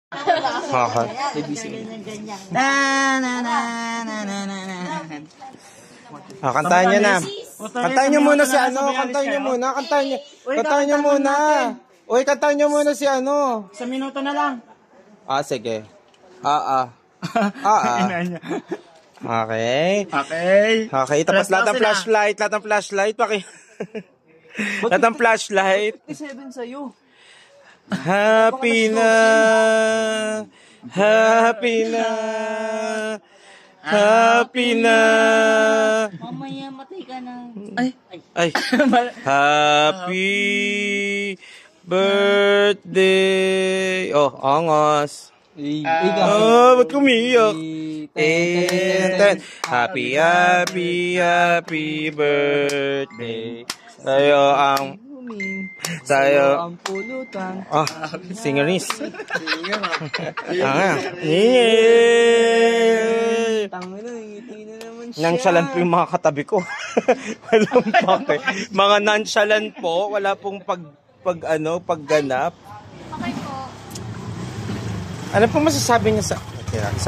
Okay. Kantahan niyo na. Kantahan niyo muna si ano. Kantahan niyo muna. Kantahan niyo muna. Uy, kantahan niyo muna si ano. Sa minuto na lang. Sige. Okay. Okay, tapos lahat ng flashlight. Lahat ng flashlight. Lahat ng flashlight. 57 sa'yo. Happy na. Happy na. Happy na. Mamaya matay ka na. Ay. Happy birthday. Oh, angos. Ba't kumiyak? Happy birthday. Sa'yo ang pulutan. Singeris. Ngiti na naman siya. Nonchalant po yung mga katabi ko. Walang pake. Mga nonchalant po. Wala pong pagganap. Okay po. Ano pong masasabi niya sa...